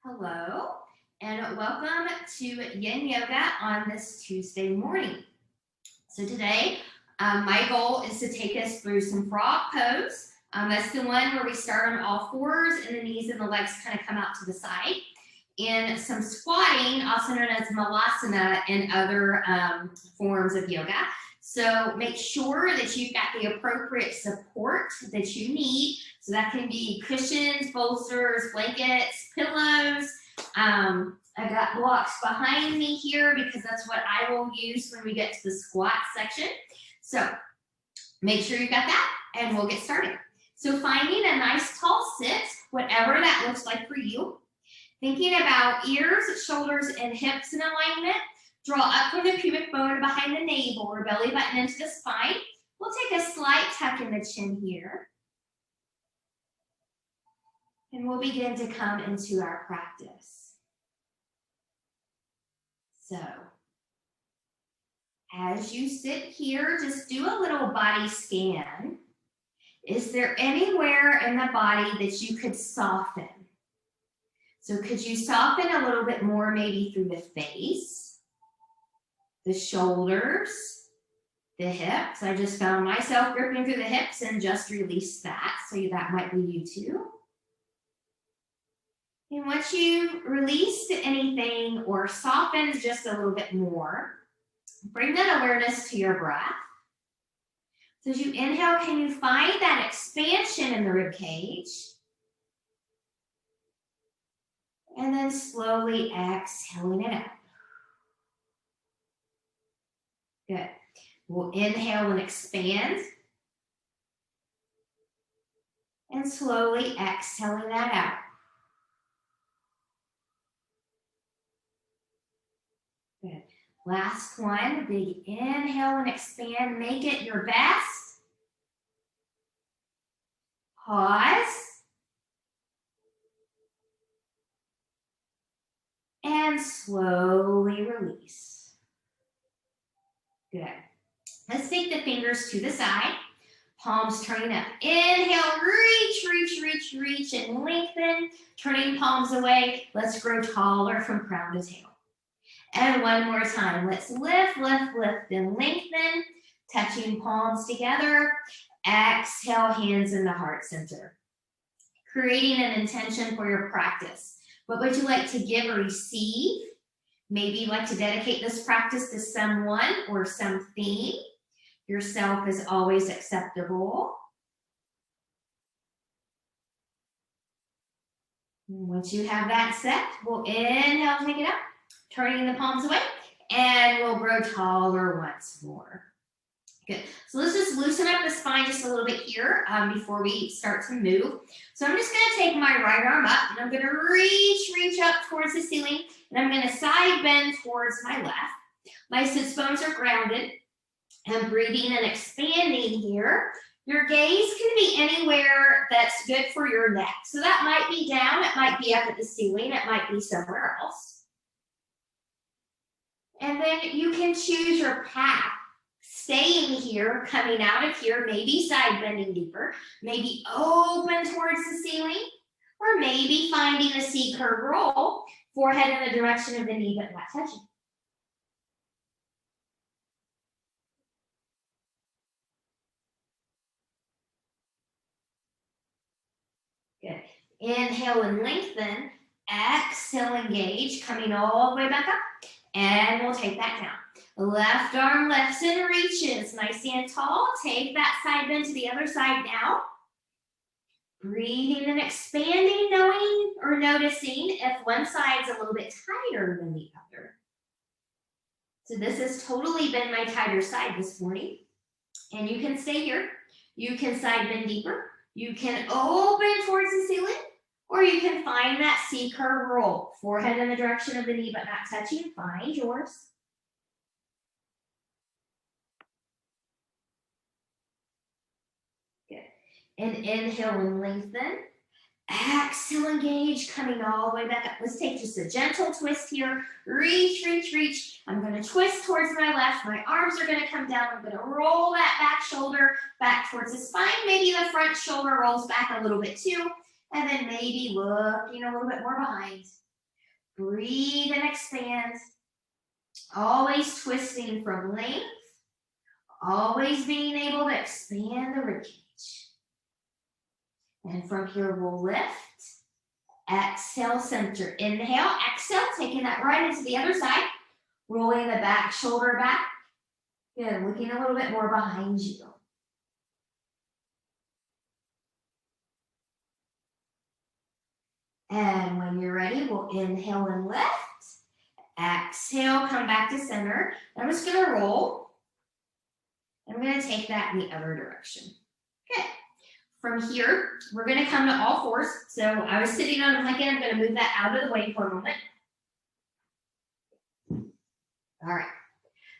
Hello, and welcome to Yin Yoga on this Tuesday morning. So today, my goal is to take us through some frog pose. That's the one where we start on all fours and the knees and the legs kind of come out to the side. And some squatting, also known as malasana and other forms of yoga. So make sure that you've got the appropriate support that you need. So that can be cushions, bolsters, blankets, pillows. I got blocks behind me here because that's what I will use when we get to the squat section. So make sure you've got that and we'll get started. So finding a nice tall sit, whatever that looks like for you. Thinking about ears, shoulders, and hips in alignment. Draw up from the pubic bone behind the navel or belly button into the spine. We'll take a slight tuck in the chin here. And we'll begin to come into our practice. So, as you sit here, just do a little body scan. Is there anywhere in the body that you could soften? So could you soften a little bit more maybe through the face, the shoulders, the hips? I just found myself gripping through the hips and just released that. So that might be you too. And once you've released anything or softened just a little bit more, bring that awareness to your breath. So as you inhale, can you find that expansion in the rib cage? And then slowly exhaling it out. Good. We'll inhale and expand. And slowly exhaling that out. Good. Last one, big inhale and expand. Make it your best. Pause. And slowly release. Good. Let's take the fingers to the side. Palms turning up. Inhale, reach, reach, reach, reach, and lengthen. Turning palms away. Let's grow taller from crown to tail. And one more time. Let's lift, lift, lift, and lengthen. Touching palms together. Exhale, hands in the heart center. Creating an intention for your practice. What would you like to give or receive? Maybe you'd like to dedicate this practice to someone or something. Yourself is always acceptable. Once you have that set, we'll inhale, take it up, turning the palms away, and we'll grow taller once more. Good. So let's just loosen up the spine just a little bit here before we start to move. So I'm just going to take my right arm up and I'm going to reach up towards the ceiling and I'm going to side bend towards my left. My sits bones are grounded. I'm breathing and expanding here. Your gaze can be anywhere that's good for your neck. So that might be down, it might be up at the ceiling, it might be somewhere else. And then you can choose your path. Staying here, coming out of here, maybe side bending deeper, maybe open towards the ceiling, or maybe finding a C-curve roll, forehead in the direction of the knee but not touching. Good. Inhale and lengthen. Exhale, engage, coming all the way back up. And we'll take that down. Left arm lifts and reaches, nice and tall. Take that side bend to the other side now. Breathing and expanding, knowing or noticing if one side's a little bit tighter than the other. So this has totally been my tighter side this morning. And you can stay here. You can side bend deeper. You can open towards the ceiling. Or you can find that C-curve roll. Forehead in the direction of the knee but not touching. Find yours. And inhale and lengthen. Exhale, engage, coming all the way back up. Let's take just a gentle twist here. Reach, reach, reach. I'm going to twist towards my left. My arms are going to come down. I'm going to roll that back shoulder back towards the spine. Maybe the front shoulder rolls back a little bit too. And then maybe looking a little bit more behind. Breathe and expand. Always twisting from length. Always being able to expand the ribcage. And from here, we'll lift. Exhale, center. Inhale, exhale, taking that right into the other side. Rolling the back shoulder back. Good, looking a little bit more behind you. And when you're ready, we'll inhale and lift. Exhale, come back to center. I'm just gonna roll. I'm gonna take that in the other direction. Good. From here, we're gonna come to all fours. So I was sitting on a blanket. I'm gonna move that out of the way for a moment. All right.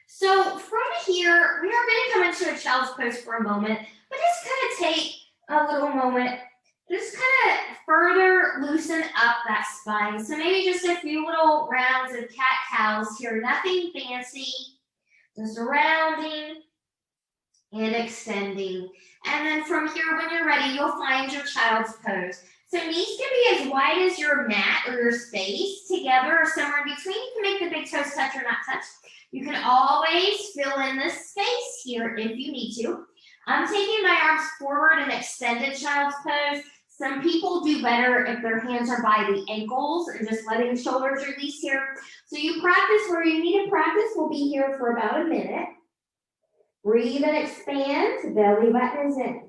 So from here, we are gonna come into a child's pose for a moment, but just kind of take a little moment, just kind of further loosen up that spine. So maybe just a few little rounds of cat-cows here, nothing fancy, just rounding and extending. And then from here, when you're ready, you'll find your child's pose. So knees can be as wide as your mat or your space, together or somewhere in between. You can make the big toes touch or not touch. You can always fill in the space here if you need to. I'm taking my arms forward in extended child's pose. Some people do better if their hands are by the ankles and just letting shoulders release here. So you practice where you need to practice. We'll be here for about a minute. Breathe and expand, belly button is in.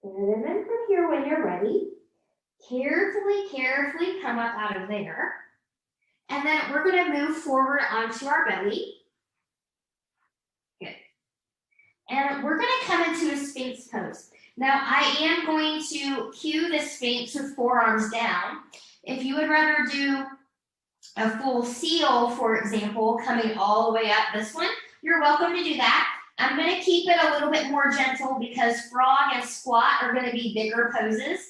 And then from here, when you're ready, carefully come up out of there. And then we're going to move forward onto our belly. Good. And we're going to come into a Sphinx pose. Now, I am going to cue the Sphinx with forearms down. If you would rather do a full seal, for example, coming all the way up this one, you're welcome to do that. I'm going to keep it a little bit more gentle because frog and squat are going to be bigger poses.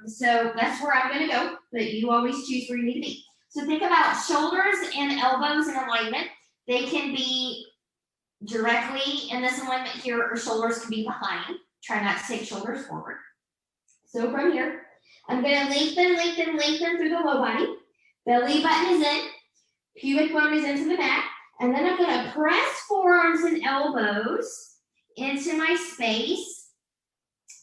So that's where I'm going to go, but you always choose where you need to be. So think about shoulders and elbows in alignment. They can be directly in this alignment here, or shoulders can be behind. Try not to take shoulders forward. So from here, I'm going to lengthen through the low body. Belly button is in. Pubic bone is into the mat. And then I'm going to press forearms and elbows into my space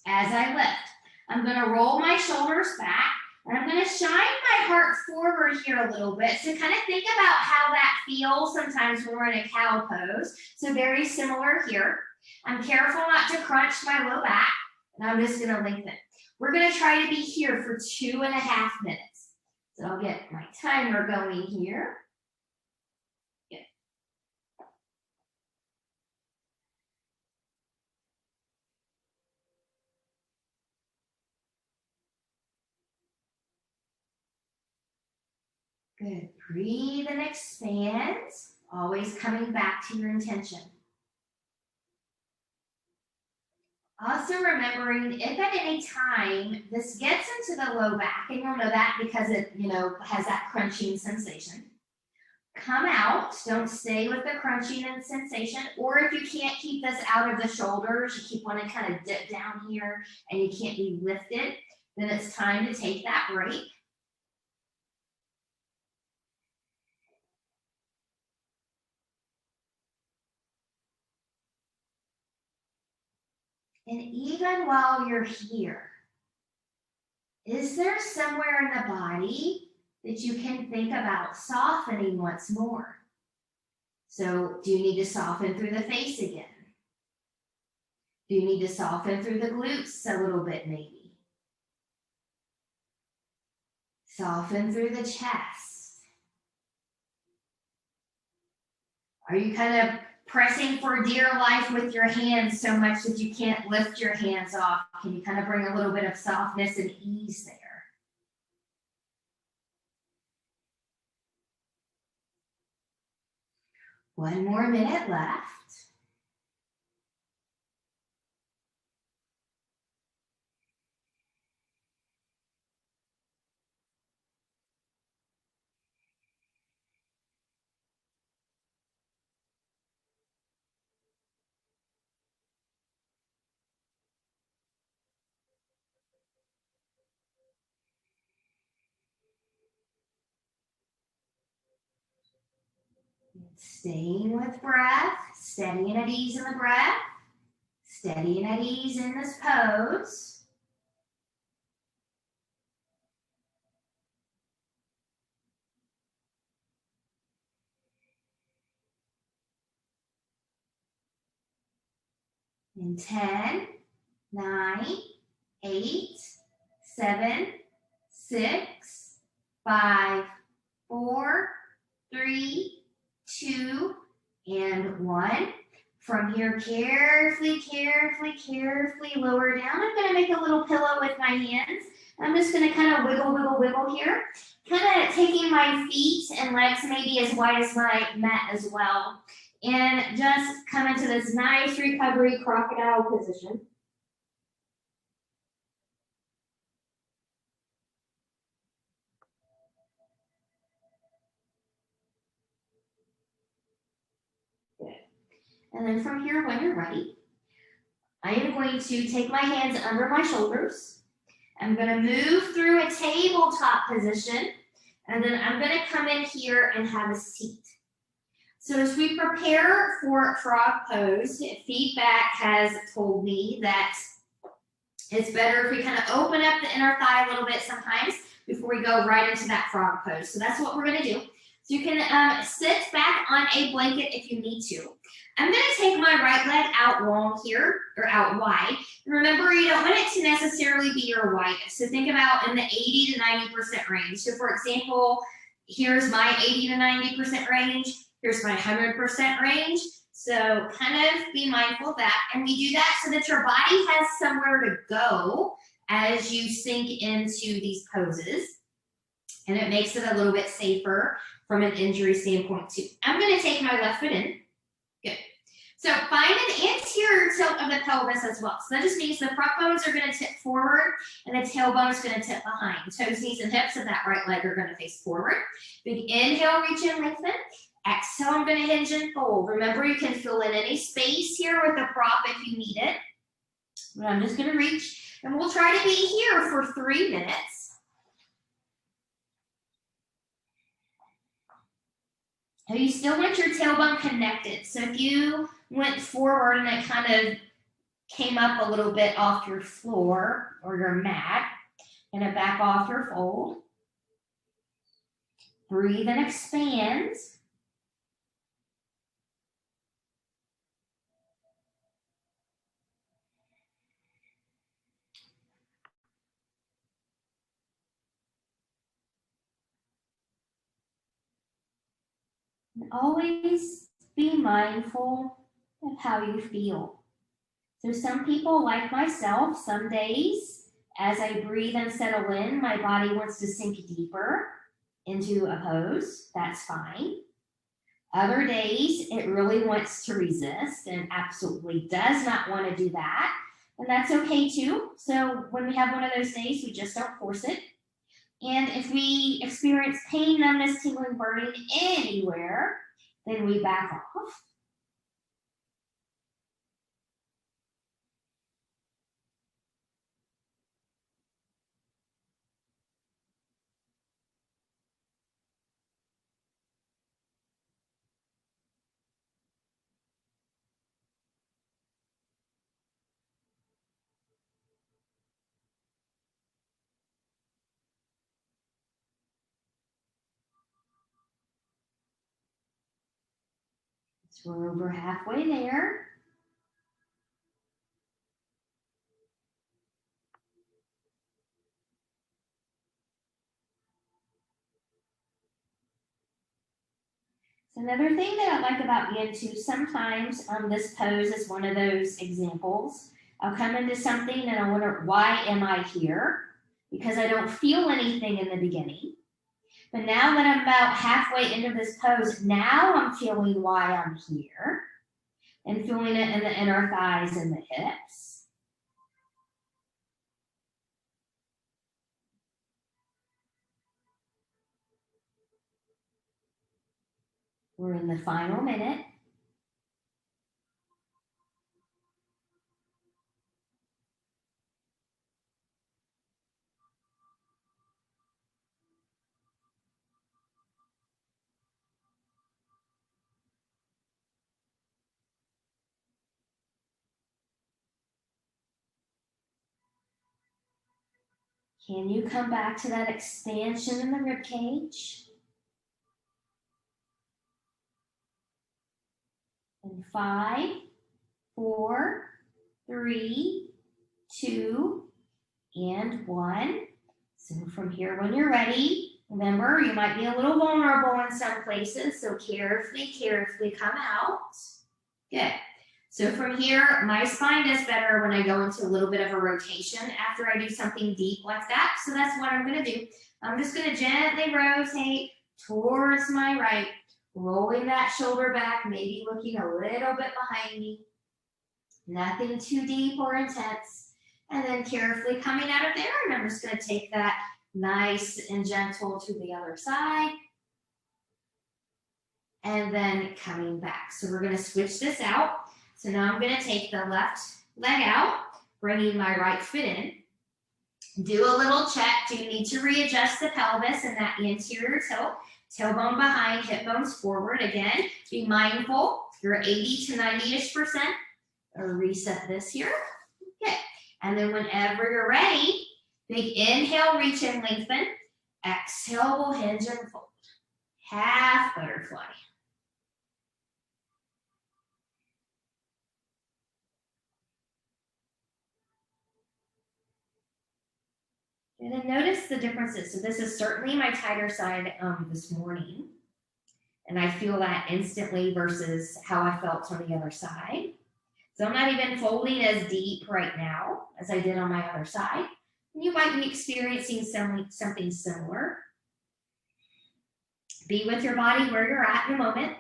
as I lift. I'm going to roll my shoulders back. And I'm going to shine my heart forward here a little bit. So kind of think about how that feels sometimes when we're in a cow pose. So very similar here. I'm careful not to crunch my low back. And I'm just going to lengthen. We're going to try to be here for 2.5 minutes. So I'll get my timer going here. Good. Breathe and expand. Always coming back to your intention. Also remembering, if at any time this gets into the low back, and you'll know that because it, has that crunching sensation, come out. Don't stay with the crunching and sensation. Or if you can't keep this out of the shoulders, you keep wanting to kind of dip down here and you can't be lifted, then it's time to take that break. And even while you're here, is there somewhere in the body that you can think about softening once more? So do you need to soften through the face again? Do you need to soften through the glutes a little bit maybe? Soften through the chest. Are you kind of pressing for dear life with your hands so much that you can't lift your hands off? Can you kind of bring a little bit of softness and ease there? One more minute left. Staying with breath, steady and at ease in the breath, steady and at ease in this pose. In 10, 9, 8, 7, 6, 5, 4, 3, 2, and 1. From here, carefully, carefully, carefully lower down. I'm going to make a little pillow with my hands. I'm just going to kind of wiggle, wiggle, wiggle here. Kind of taking my feet and legs maybe as wide as my mat as well. And just come into this nice recovery crocodile position. Good. And then from here, when you're ready, I am going to take my hands under my shoulders. I'm going to move through a tabletop position, and then I'm going to come in here and have a seat. So as we prepare for frog pose, feedback has told me that it's better if we kind of open up the inner thigh a little bit sometimes before we go right into that frog pose. So that's what we're going to do. So you can sit back on a blanket if you need to. I'm going to take my right leg out long here, or out wide. Remember, you don't want it to necessarily be your widest. So think about in the 80 to 90% range. So for example, here's my 80 to 90% range. Here's my 100% range. So kind of be mindful of that. And we do that so that your body has somewhere to go as you sink into these poses. And it makes it a little bit safer from an injury standpoint too. I'm going to take my left foot in. Good. So find an anterior tilt of the pelvis as well. So that just means the front bones are going to tip forward and the tailbone is going to tip behind. Toes, knees, and hips of that right leg are going to face forward. Big inhale, reach in, lengthen. Exhale, I'm going to hinge and fold. Remember, you can fill in any space here with the prop if you need it. But I'm just going to reach, and we'll try to be here for 3 minutes. Now you still want your tailbone connected. So if you went forward and it kind of came up a little bit off your floor or your mat, and back off your fold. Breathe and expand. And always be mindful of how you feel. So some people, like myself, some days, as I breathe and settle in, my body wants to sink deeper into a pose. That's fine. Other days, it really wants to resist and absolutely does not want to do that. And that's okay too. So when we have one of those days, we just don't force it. And if we experience pain, numbness, tingling, burning anywhere, then we back off. So we're over halfway there. So another thing that I like about Yin too, sometimes this pose is one of those examples. I'll come into something and I wonder, why am I here? Because I don't feel anything in the beginning. But now that I'm about halfway into this pose, now I'm feeling why I'm here and feeling it in the inner thighs and the hips. We're in the final minute. Can you come back to that expansion in the rib cage? In 5, 4, 3, 2, and 1. So from here, when you're ready, remember, you might be a little vulnerable in some places, so carefully come out. Good. So from here, my spine does better when I go into a little bit of a rotation after I do something deep like that. So that's what I'm going to do. I'm just going to gently rotate towards my right, rolling that shoulder back, maybe looking a little bit behind me. Nothing too deep or intense. And then carefully coming out of there, and I'm just going to take that nice and gentle to the other side. And then coming back. So we're going to switch this out. So now I'm going to take the left leg out, bringing my right foot in. Do a little check. Do you need to readjust the pelvis and that anterior tilt? Tailbone behind, hip bones forward. Again, be mindful. You're 80 to 90-ish%. Reset this here. Okay. And then whenever you're ready, big inhale, reach and lengthen. Exhale, we'll hinge and fold. Half butterfly. And then notice the differences. So this is certainly my tighter side this morning. And I feel that instantly versus how I felt on the other side. So I'm not even folding as deep right now as I did on my other side. And you might be experiencing something similar. Be with your body where you're at in a moment.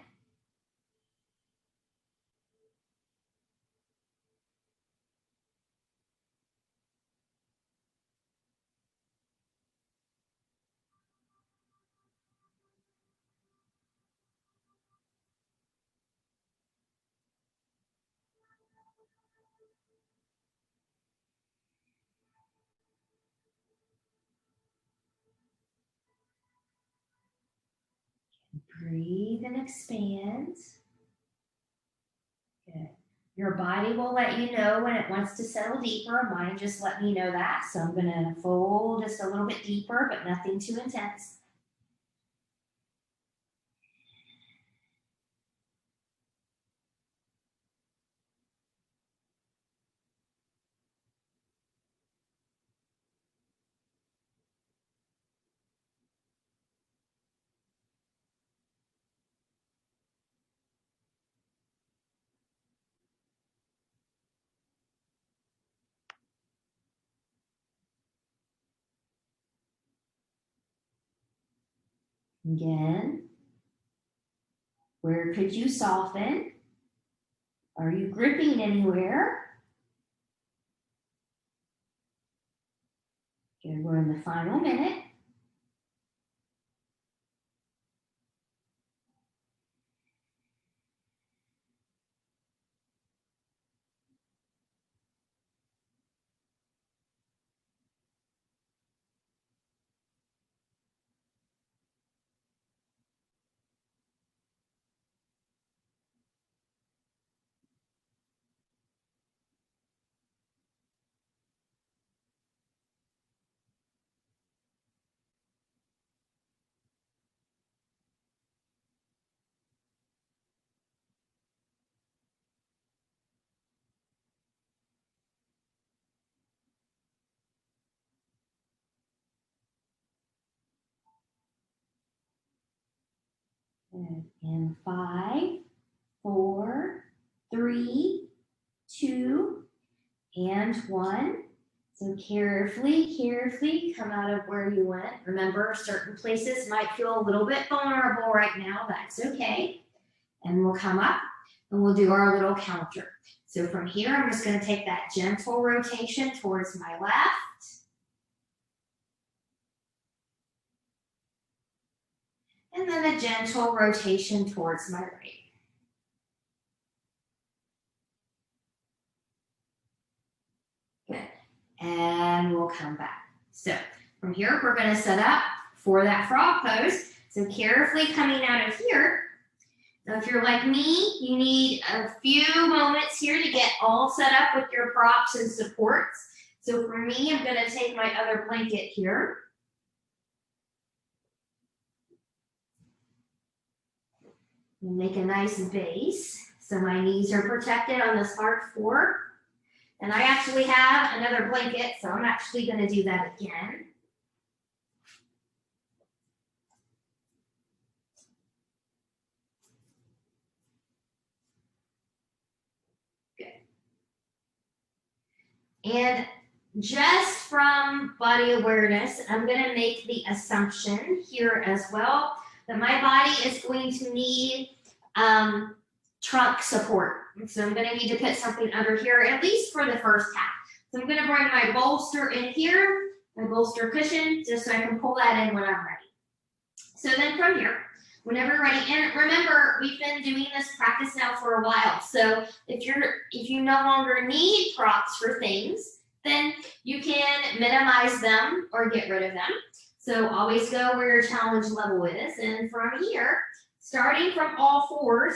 Breathe and expand. Good. Your body will let you know when it wants to settle deeper. Mine just let me know that. So I'm going to fold just a little bit deeper, but nothing too intense. Again, where could you soften? Are you gripping anywhere? Good, we're in the final minute. Good. And 5, 4, 3, 2, and 1. So carefully come out of where you went. Remember, certain places might feel a little bit vulnerable right now. That's okay. And we'll come up and we'll do our little counter. So from here, I'm just going to take that gentle rotation towards my left. And then a gentle rotation towards my right. Good. And we'll come back. So from here, we're going to set up for that frog pose. So carefully coming out of here. So if you're like me, you need a few moments here to get all set up with your props and supports. So for me, I'm going to take my other blanket here. Make a nice base. So my knees are protected on this hard floor. And I actually have another blanket, so I'm actually going to do that again. And just from body awareness, I'm going to make the assumption here as well that my body is going to need trunk support. So I'm going to need to put something under here, at least for the first half. So I'm going to bring my bolster in here, my bolster cushion, just so I can pull that in when I'm ready. So then from here, whenever you're ready, and remember, we've been doing this practice now for a while. So if you no longer need props for things, then you can minimize them or get rid of them. So always go where your challenge level is. And from here, starting from all fours,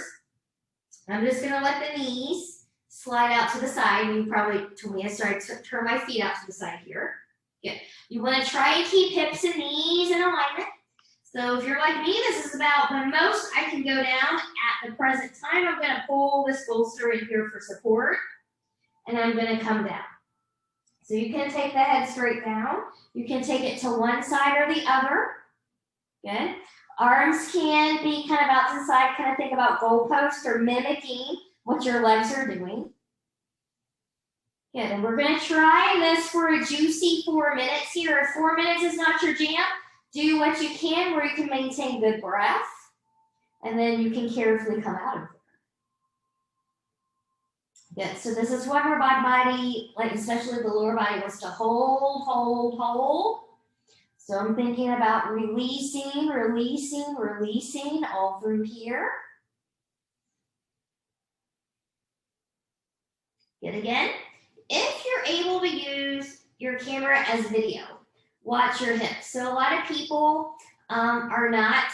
I'm just going to let the knees slide out to the side. You probably told me I started to turn my feet out to the side here. Good. You want to try and keep hips and knees in alignment. So if you're like me, this is about the most I can go down at the present time. I'm going to pull this bolster in here for support, and I'm going to come down. So you can take the head straight down. You can take it to one side or the other. Good. Arms can be kind of out to the side, kind of think about goalposts or mimicking what your legs are doing. Good, and we're going to try this for a juicy 4 minutes here. If 4 minutes is not your jam, do what you can where you can maintain good breath, and then you can carefully come out of it. Good, so this is what our body, like especially the lower body, wants to hold. So I'm thinking about releasing all through here. Good again. If you're able to use your camera as video, watch your hips. So a lot of people are not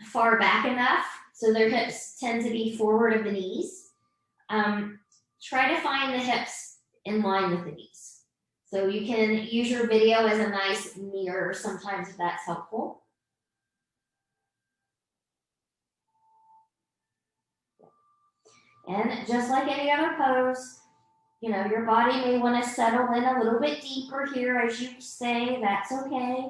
far back enough, so their hips tend to be forward of the knees. Try to find the hips in line with the knees. So you can use your video as a nice mirror sometimes if that's helpful. And just like any other pose, you know, your body may want to settle in a little bit deeper here as you stay. That's okay.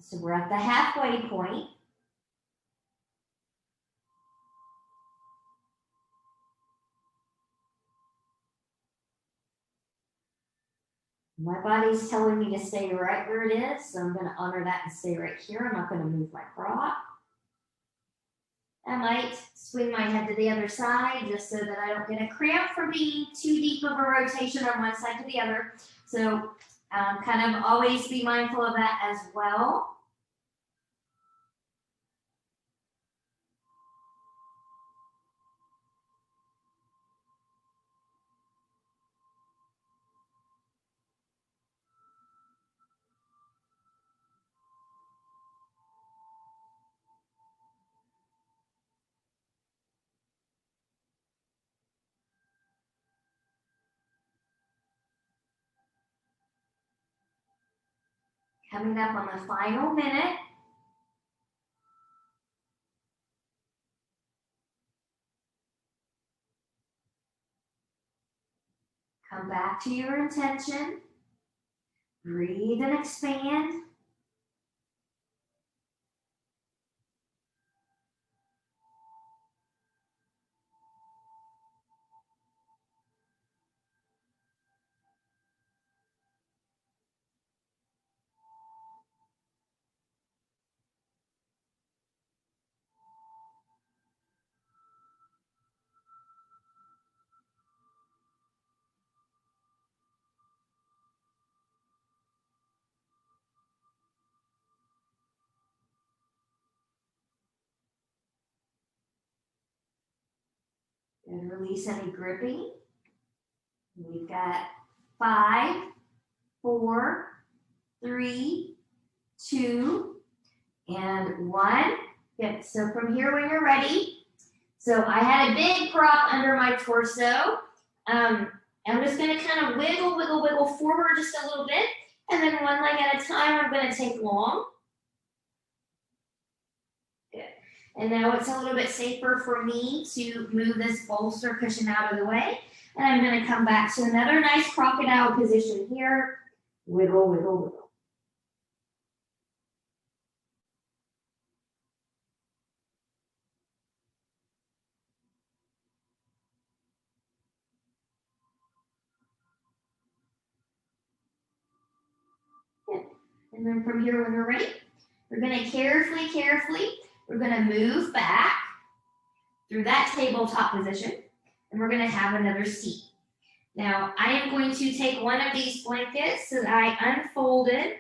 So we're at the halfway point. My body's telling me to stay right where it is, so I'm going to honor that and stay right here. I'm not going to move my prop. I might swing my head to the other side just so that I don't get a cramp from being too deep of a rotation on one side to the other. So kind of always be mindful of that as well. Coming up on the final minute. Come back to your intention. Breathe and expand. And release any gripping. We've got 5, 4, 3, 2, and 1. Good. So from here when you're ready, so I had a big prop under my torso. I'm just going to kind of wiggle, wiggle, wiggle forward just a little bit. And then one leg at a time, I'm going to take long. Good. And now it's a little bit safer for me to move this bolster cushion out of the way. And I'm going to come back to another nice crocodile position here. Wiggle, wiggle, wiggle. Good. And then from here, when we're ready, we're going to carefully, we're going to move back through that tabletop position, and we're going to have another seat. Now, I am going to take one of these blankets that I unfolded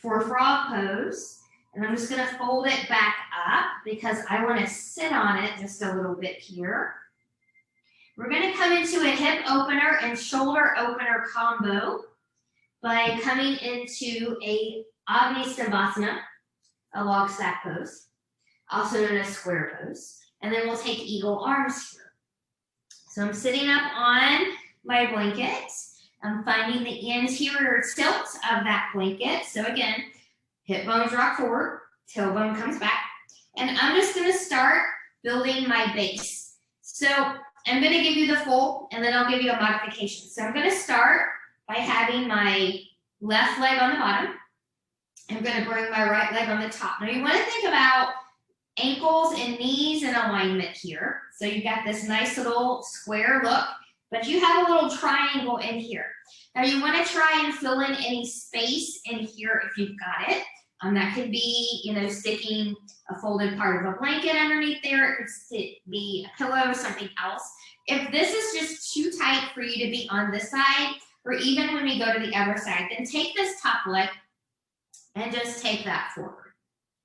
for frog pose, and I'm just going to fold it back up because I want to sit on it just a little bit here. We're going to come into a hip opener and shoulder opener combo by coming into a Agni Sthambhasana, a log stack pose, also known as square pose. And then we'll take eagle arms here. So I'm sitting up on my blanket. I'm finding the anterior tilt of that blanket. So again, hip bones rock forward, tailbone comes back. And I'm just going to start building my base. So I'm going to give you the full, and then I'll give you a modification. So I'm going to start by having my left leg on the bottom. I'm going to bring my right leg on the top. Now you want to think about ankles and knees in alignment here. So you've got this nice little square look, but you have a little triangle in here. Now you want to try and fill in any space in here if you've got it. That could be, sticking a folded part of a blanket underneath there. It could be a pillow, something else. If this is just too tight for you to be on this side, or even when we go to the other side, then take this top leg and just take that forward,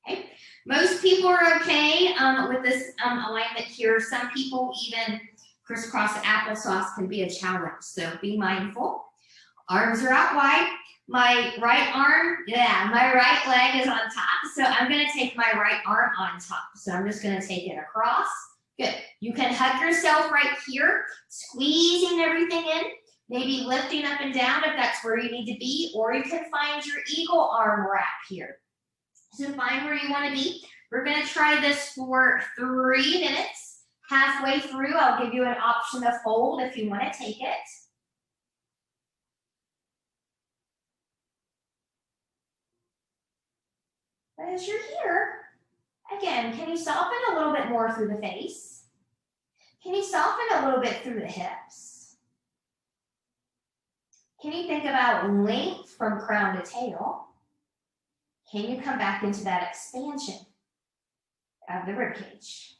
okay? Most people are okay with this alignment here. Some people even crisscross applesauce can be a challenge, so be mindful. Arms are out wide. My right arm, my right leg is on top, so I'm gonna take my right arm on top. So I'm just gonna take it across. Good. You can hug yourself right here, squeezing everything in, maybe lifting up and down if that's where you need to be, or you can find your eagle arm wrap here. So find where you want to be. We're going to try this for 3 minutes. Halfway through, I'll give you an option to fold if you want to take it. But as you're here, again, can you soften a little bit more through the face? Can you soften a little bit through the hips? Can you think about length from crown to tail? Can you come back into that expansion of the ribcage?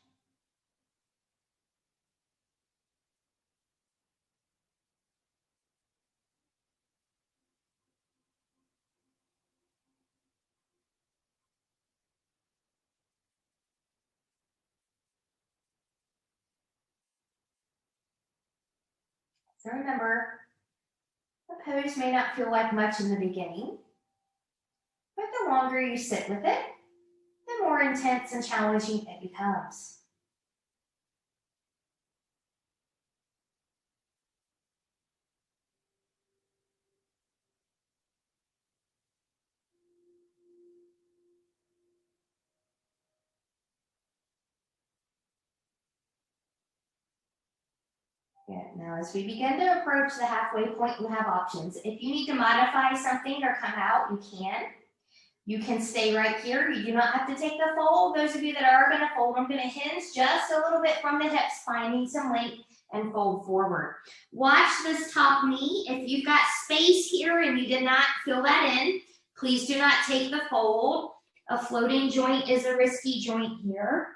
So remember, the pose may not feel like much in the beginning, but the longer you sit with it, the more intense and challenging it becomes. Good. Now, as we begin to approach the halfway point, you have options. If you need to modify something or come out, you can. You can stay right here. You do not have to take the fold. Those of you that are going to fold, I'm going to hinge just a little bit from the hips, finding some length and fold forward. Watch this top knee. If you've got space here and you did not fill that in, please do not take the fold. A floating joint is a risky joint here.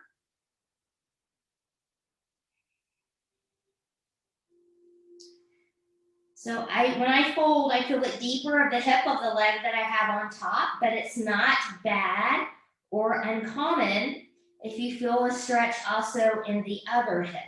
So when I fold, I feel it deeper of the hip of the leg that I have on top, but it's not bad or uncommon if you feel a stretch also in the other hip.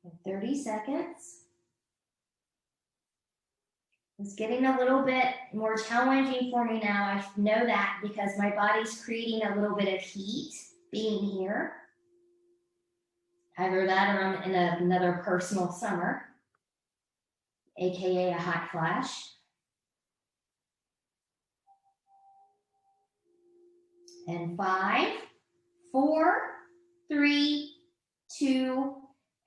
In 30 seconds. It's getting a little bit more challenging for me now. I know that because my body's creating a little bit of heat being here. Either that or I'm in another personal summer, AKA a hot flash. And 5, 4, 3, 2,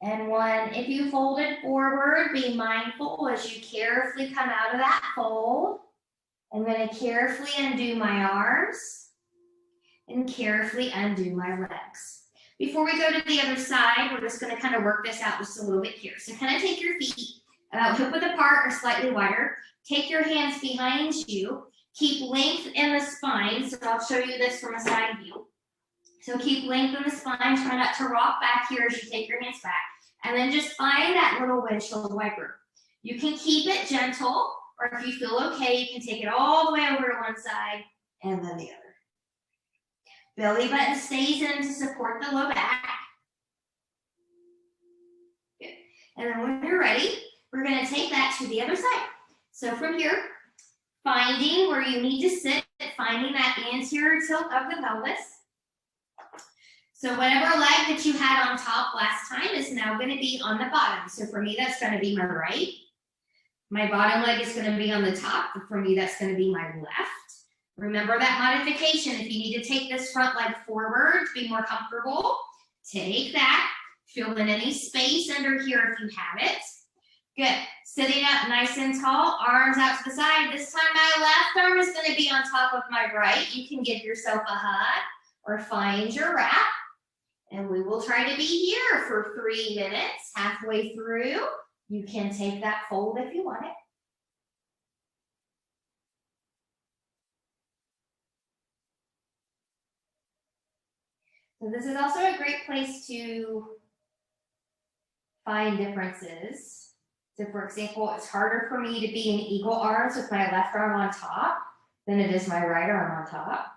and 1. If you folded forward, be mindful as you carefully come out of that fold. I'm going to carefully undo my arms and carefully undo my legs. Before we go to the other side, we're just going to kind of work this out just a little bit here. So kind of take your feet about hip width apart or slightly wider. Take your hands behind you. Keep length in the spine. So I'll show you this from a side view. So keep length in the spine. Try not to rock back here as you take your hands back. And then just find that little windshield wiper. You can keep it gentle, or if you feel okay, you can take it all the way over to one side and then the other. Belly button stays in to support the low back. Good. And then when you're ready, we're going to take that to the other side. So from here, finding where you need to sit, finding that anterior tilt of the pelvis. So whatever leg that you had on top last time is now going to be on the bottom. So for me, that's going to be my right. My bottom leg is going to be on the top. For me, that's going to be my left. Remember that modification. If you need to take this front leg forward to be more comfortable, take that. Fill in any space under here if you have it. Good. Sitting up nice and tall, arms out to the side. This time my left arm is going to be on top of my right. You can give yourself a hug or find your wrap. And we will try to be here for 3 minutes. Halfway through, you can take that fold if you want it. So this is also a great place to find differences. So for example, it's harder for me to be in eagle arms with my left arm on top than it is my right arm on top.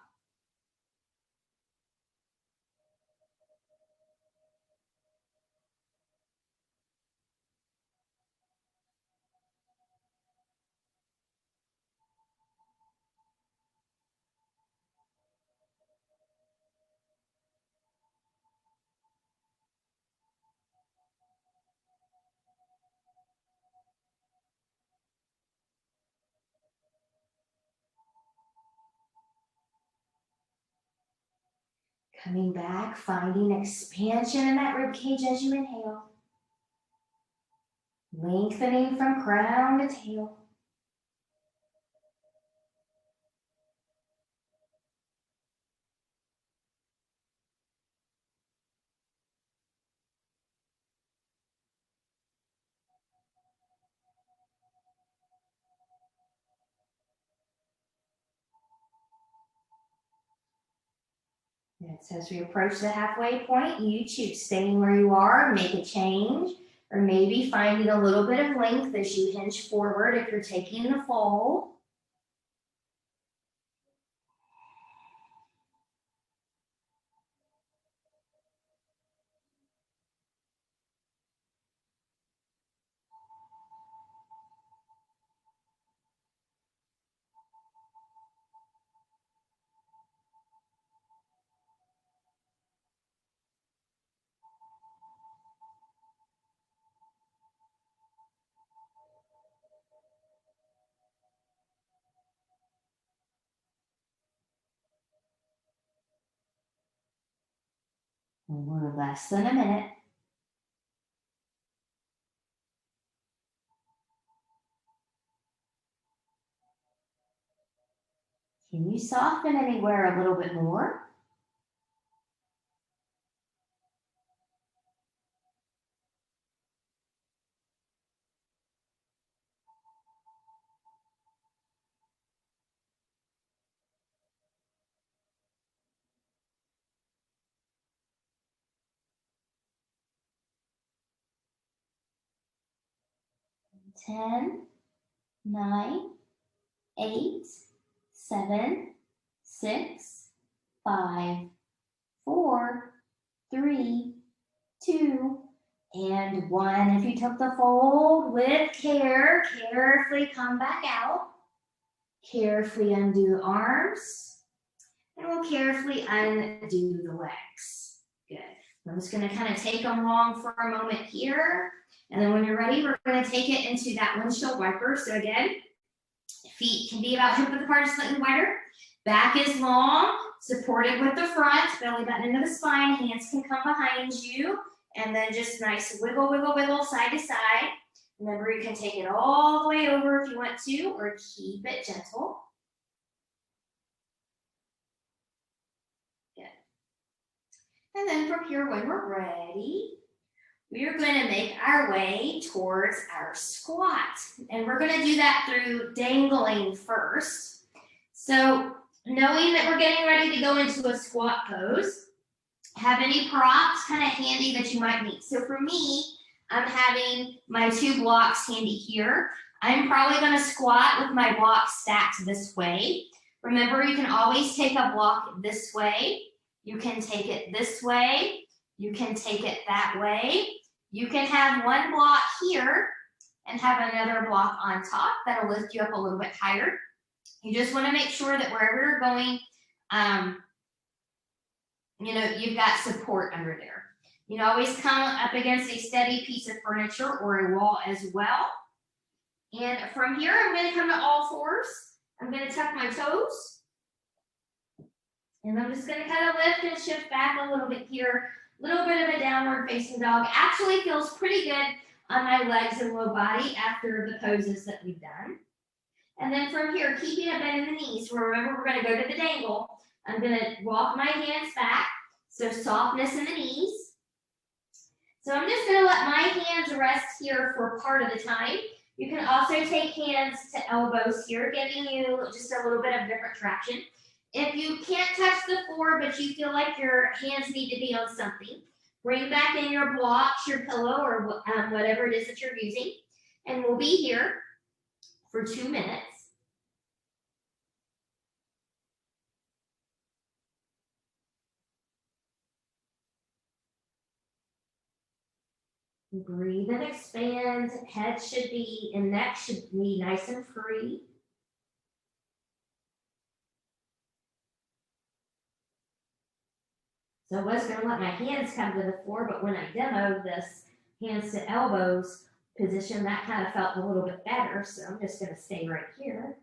Coming back, finding expansion in that rib cage as you inhale. Lengthening from crown to tail. And so as we approach the halfway point, you choose staying where you are, make a change, or maybe finding a little bit of length as you hinge forward if you're taking the fold. And we're less than a minute. Can you soften anywhere a little bit more? Ten, 9, 8, 7, 6, 5, 4, 3, 2, and 1. If you took the fold with care, carefully come back out. Carefully undo the arms. And we'll carefully undo the legs. Good. I'm just going to kind of take them long for a moment here. And then when you're ready, we're going to take it into that windshield wiper. So again, feet can be about hip width apart, slightly wider. Back is long, supported with the front, belly button into the spine. Hands can come behind you. And then just nice wiggle, wiggle, wiggle, side to side. Remember, you can take it all the way over if you want to, or keep it gentle. Good. And then from here, when we're ready, we are going to make our way towards our squat. And we're going to do that through dangling first. So knowing that we're getting ready to go into a squat pose, have any props kind of handy that you might need. So for me, I'm having my 2 blocks handy here. I'm probably going to squat with my blocks stacked this way. Remember, you can always take a block this way. You can take it this way. You can take it that way. You can have one block here and have another block on top. That'll lift you up a little bit higher. You just want to make sure that wherever you're going, you've got support under there. You know, always come up against a steady piece of furniture or a wall as well. And from here, I'm going to come to all fours. I'm going to tuck my toes. And I'm just going to kind of lift and shift back a little bit here. A little bit of a downward facing dog. Actually feels pretty good on my legs and low body after the poses that we've done. And then from here, keeping a bend in the knees. Remember, we're going to go to the dangle. I'm going to walk my hands back. So softness in the knees. So I'm just going to let my hands rest here for part of the time. You can also take hands to elbows here, giving you just a little bit of different traction. If you can't touch the floor, but you feel like your hands need to be on something, bring back in your blocks, your pillow, or whatever it is that you're using. And we'll be here for 2 minutes. Breathe and expand. Head should be and neck should be nice and free. So I was going to let my hands come to the floor, but when I demoed this hands to elbows position, that kind of felt a little bit better. So I'm just going to stay right here.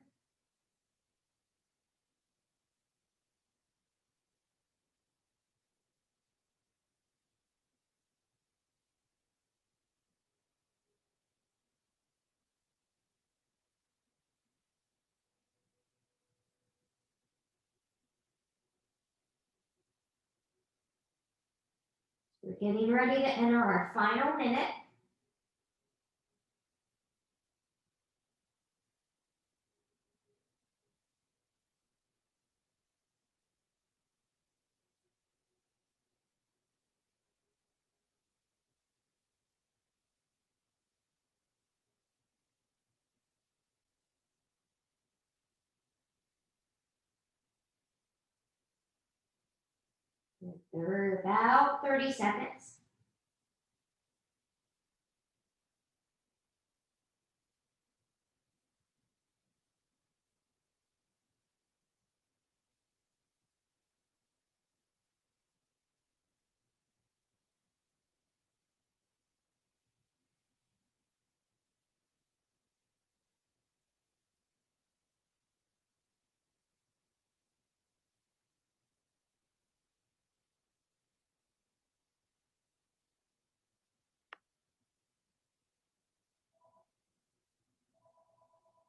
We're getting ready to enter our final minute. For about 30 seconds.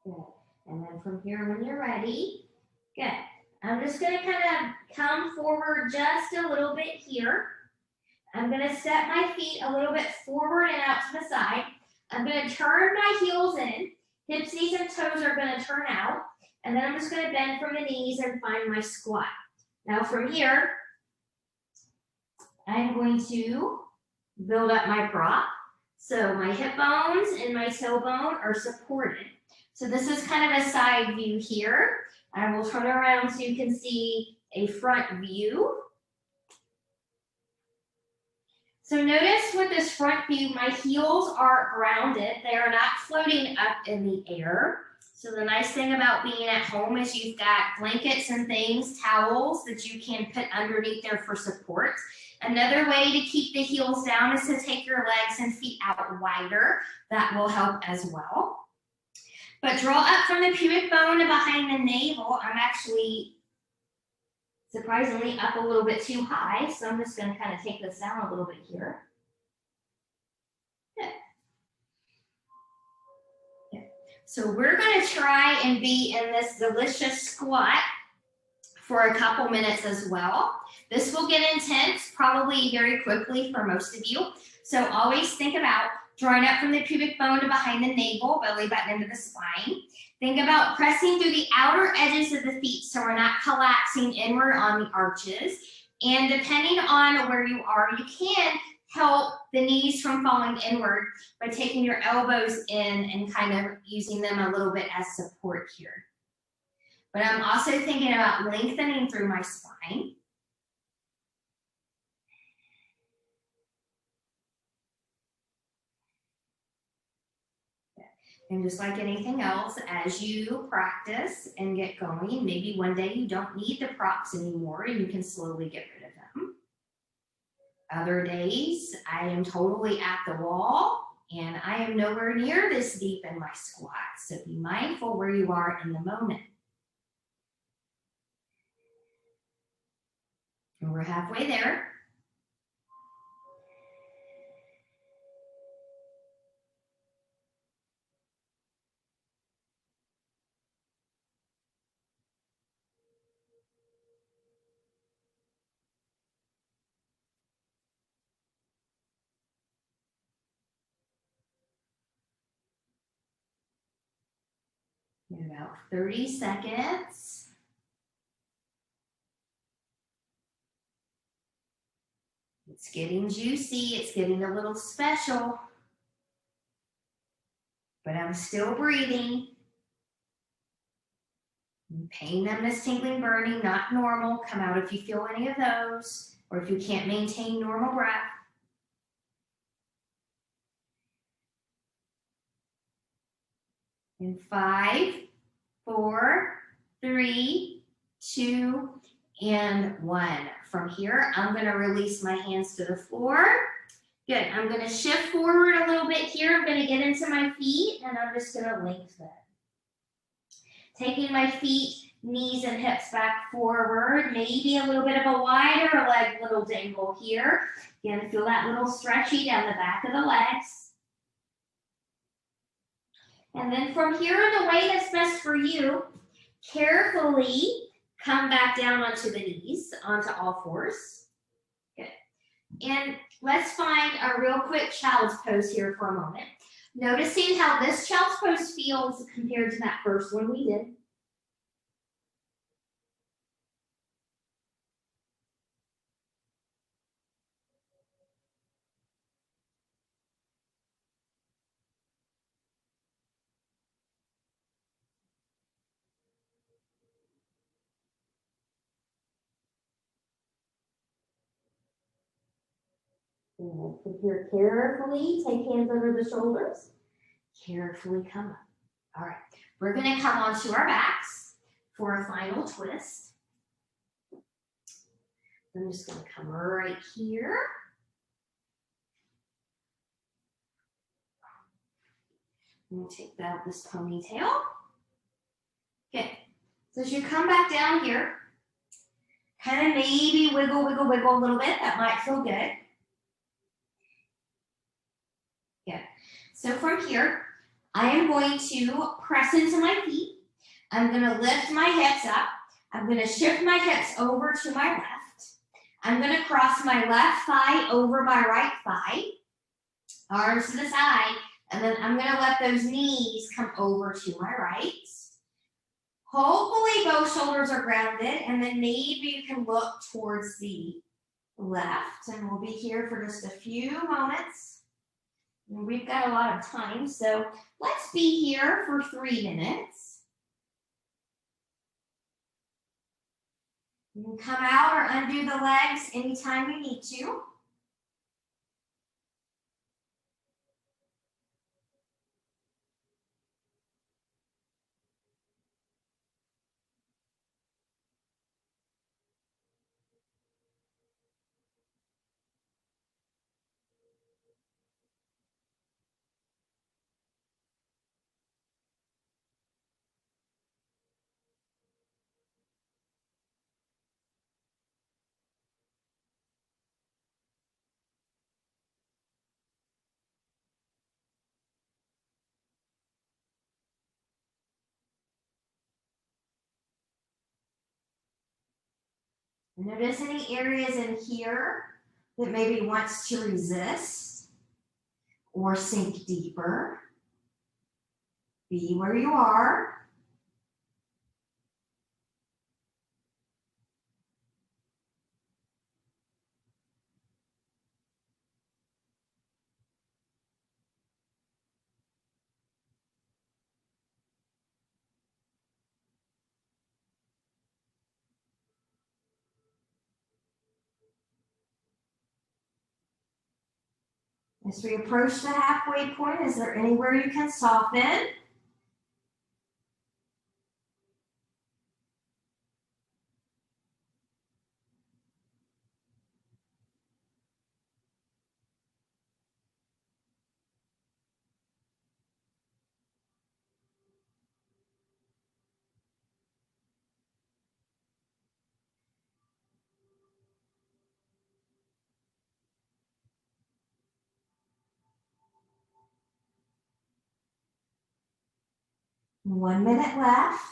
Good. And then from here, when you're ready, good. I'm just going to kind of come forward just a little bit here. I'm going to step my feet a little bit forward and out to the side. I'm going to turn my heels in. Hips, knees, and toes are going to turn out. And then I'm just going to bend from the knees and find my squat. Now from here, I'm going to build up my prop. So my hip bones and my tailbone are supported. So this is kind of a side view here. I will turn around so you can see a front view. So notice with this front view, my heels are grounded. They are not floating up in the air. So the nice thing about being at home is you've got blankets and things, towels that you can put underneath there for support. Another way to keep the heels down is to take your legs and feet out wider. That will help as well. But draw up from the pubic bone and behind the navel. I'm actually surprisingly up a little bit too high, so I'm just going to kind of take this down a little bit here. Good. Good. So we're going to try and be in this delicious squat for a couple minutes as well. This will get intense probably very quickly for most of you. So always think about drawing up from the pubic bone to behind the navel, belly button into the spine. Think about pressing through the outer edges of the feet so we're not collapsing inward on the arches. And depending on where you are, you can help the knees from falling inward by taking your elbows in and kind of using them a little bit as support here. But I'm also thinking about lengthening through my spine. And just like anything else, as you practice and get going, maybe one day you don't need the props anymore and you can slowly get rid of them. Other days, I am totally at the wall and I am nowhere near this deep in my squat. So be mindful where you are in the moment. And we're halfway there. In about 30 seconds. It's getting juicy, it's getting a little special, but I'm still breathing. Pain, numbness, tingling, burning, not normal. Come out if you feel any of those, or if you can't maintain normal breath. In 5, 4, 3, 2, and 1. From here, I'm going to release my hands to the floor. Good. I'm going to shift forward a little bit here. I'm going to get into my feet, and I'm just going to lengthen. Taking my feet, knees, and hips back forward. Maybe a little bit of a wider leg little dangle here. Again, feel that little stretchy down the back of the legs. And then from here, in the way that's best for you, carefully come back down onto the knees, onto all fours. Good. And let's find a real quick child's pose here for a moment. Noticing how this child's pose feels compared to that first one we did. And from here, carefully take hands under the shoulders. Carefully come up. All right, we're going to come onto our backs for a final twist. I'm just going to come right here. I'm going to take out this ponytail. Okay, so as you come back down here, kind of maybe wiggle, wiggle, wiggle a little bit. That might feel good. Yeah. So from here, I am going to press into my feet. I'm going to lift my hips up. I'm going to shift my hips over to my left. I'm going to cross my left thigh over my right thigh. Arms to the side. And then I'm going to let those knees come over to my right. Hopefully both shoulders are grounded. And then maybe you can look towards the left. And we'll be here for just a few moments. And we've got a lot of time. So let's be here for 3 minutes. You can come out or undo the legs anytime you need to. Notice any areas in here that maybe wants to resist or sink deeper. Be where you are. As we approach the halfway point, is there anywhere you can soften? One minute left.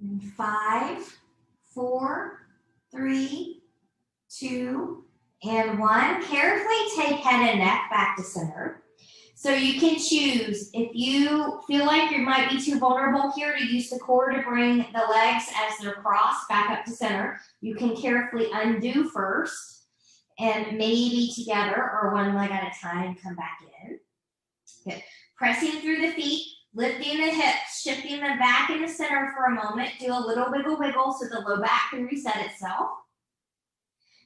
In 5, 4, 3, 2, and 1. Carefully take head and neck back to center. So you can choose, if you feel like you might be too vulnerable here to use the core to bring the legs as they're crossed back up to center, you can carefully undo first and maybe together or one leg at a time come back in. Good. Pressing through the feet, lifting the hips, shifting them back into center for a moment. Do a little wiggle wiggle so the low back can reset itself.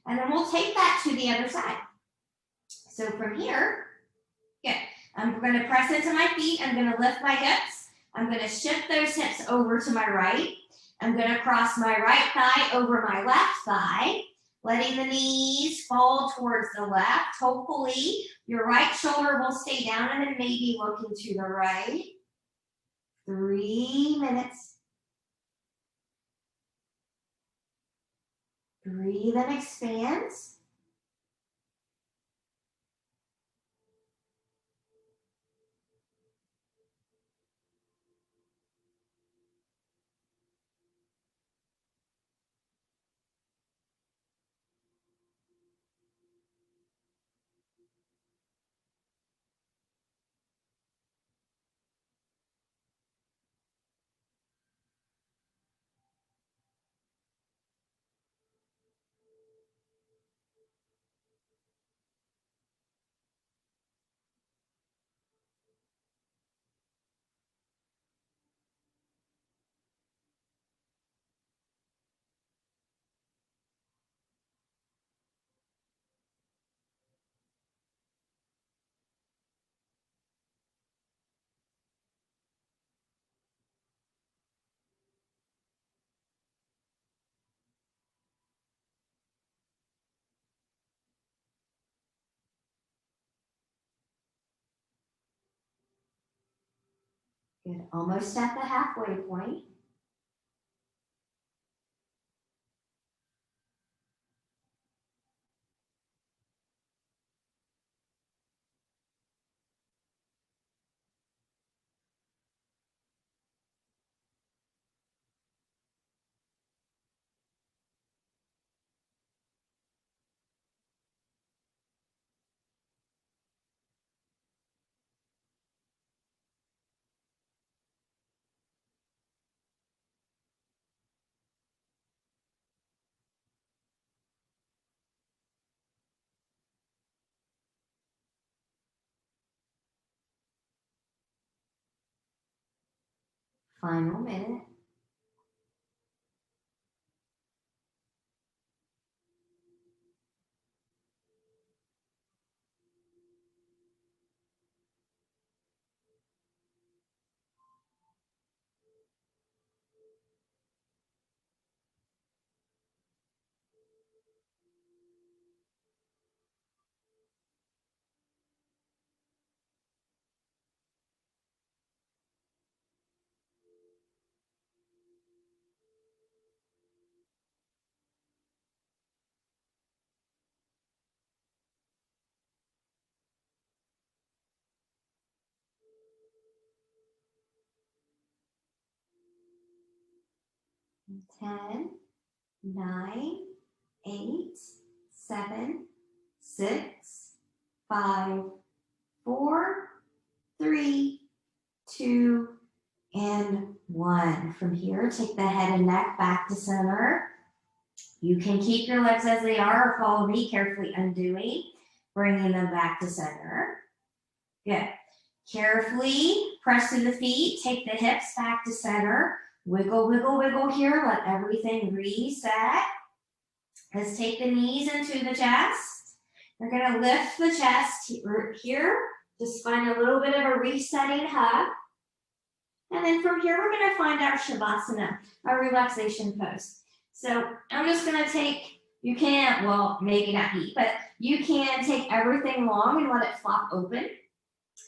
And then we'll take that to the other side. So from here, good. I'm going to press into my feet. I'm going to lift my hips. I'm going to shift those hips over to my right. I'm going to cross my right thigh over my left thigh, letting the knees fall towards the left. Hopefully, your right shoulder will stay down and then maybe looking to the right. 3 minutes. Breathe and expand. Good. Almost at the halfway point. Final minute. And 10, 9, 8, 7, 6, 5, 4, 3, 2, and 1. From here, take the head and neck back to center. You can keep your legs as they are or follow me, carefully undoing, bringing them back to center. Good. Carefully press through the feet, take the hips back to center. Wiggle, wiggle, wiggle here. Let everything reset. Let's take the knees into the chest. We're going to lift the chest here. Just find a little bit of a resetting hug. And then from here, we're going to find our Shavasana, our relaxation pose. So I'm just going to take, you can, well, maybe not me, but you can take everything long and let it flop open.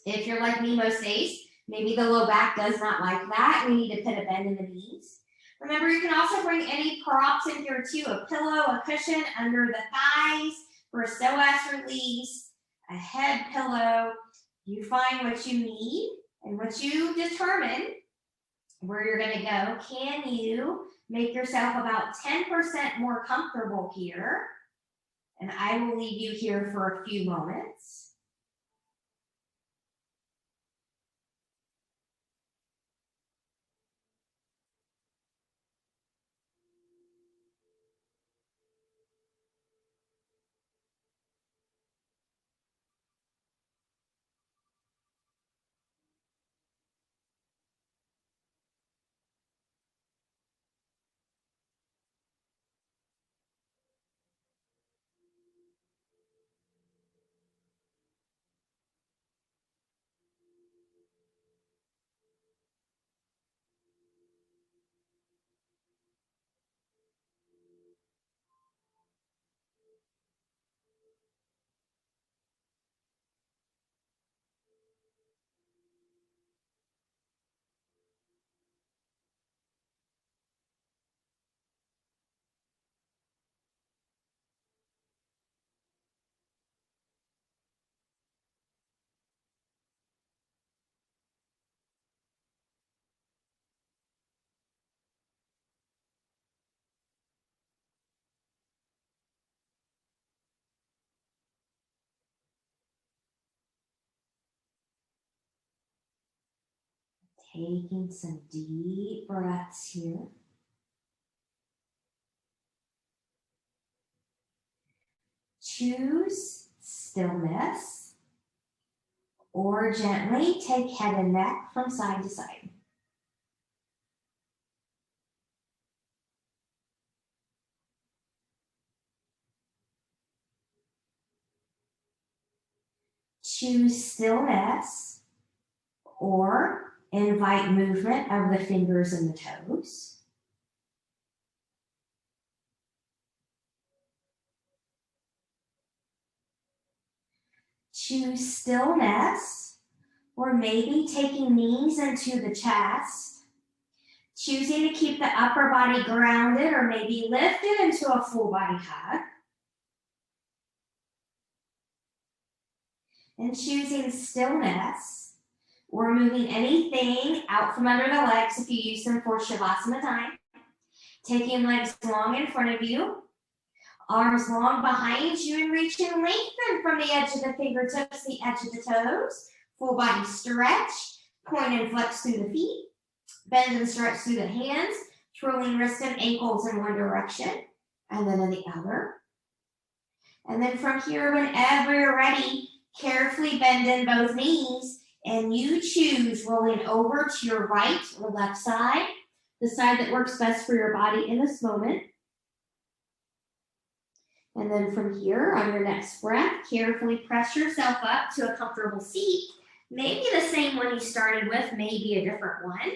If you're like me most days, maybe the low back does not like that. We need to put a bend in the knees. Remember, you can also bring any props in here too, a pillow, a cushion under the thighs for a psoas release, a head pillow. You find what you need and what you determine where you're going to go. Can you make yourself about 10% more comfortable here? And I will leave you here for a few moments. Taking some deep breaths here. Choose stillness or gently take head and neck from side to side. Choose stillness or invite movement of the fingers and the toes. Choose stillness or maybe taking knees into the chest, choosing to keep the upper body grounded or maybe lifted into a full body hug, and choosing stillness or moving anything out from under the legs if you use them for Shavasana time, taking legs long in front of you, arms long behind you, and reach and lengthen from the edge of the fingertips, the edge of the toes. Full body stretch, point and flex through the feet, bend and stretch through the hands, twirling wrists and ankles in one direction, and then in the other. And then from here, whenever you're ready, carefully bend in both knees, and you choose rolling over to your right or left side, the side that works best for your body in this moment. And then from here, on your next breath, carefully press yourself up to a comfortable seat. Maybe the same one you started with, maybe a different one.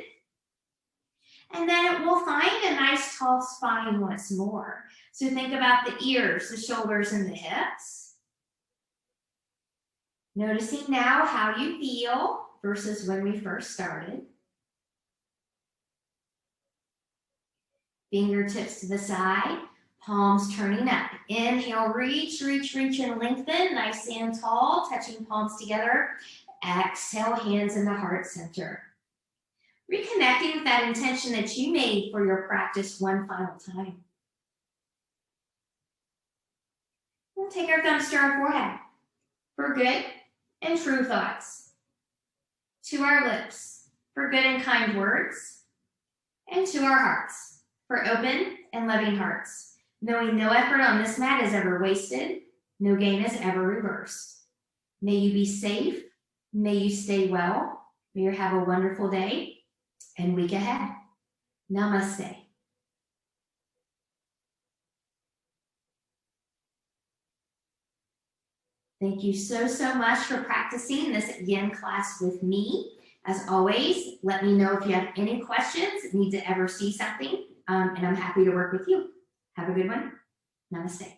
And then we'll find a nice tall spine once more. So think about the ears, the shoulders, and the hips. Noticing now how you feel versus when we first started. Fingertips to the side, palms turning up. Inhale, reach, reach, reach, and lengthen. Nice and tall, touching palms together. Exhale, hands in the heart center. Reconnecting with that intention that you made for your practice one final time. We'll take our thumbs to our forehead for good and true thoughts. To our lips for good and kind words. And to our hearts for open and loving hearts. Knowing no effort on this mat is ever wasted. No gain is ever reversed. May you be safe. May you stay well. May you have a wonderful day and week ahead. Namaste. Thank you so, so much for practicing this Yin class with me. As always, let me know if you have any questions, need to ever see something, and I'm happy to work with you. Have a good one. Namaste.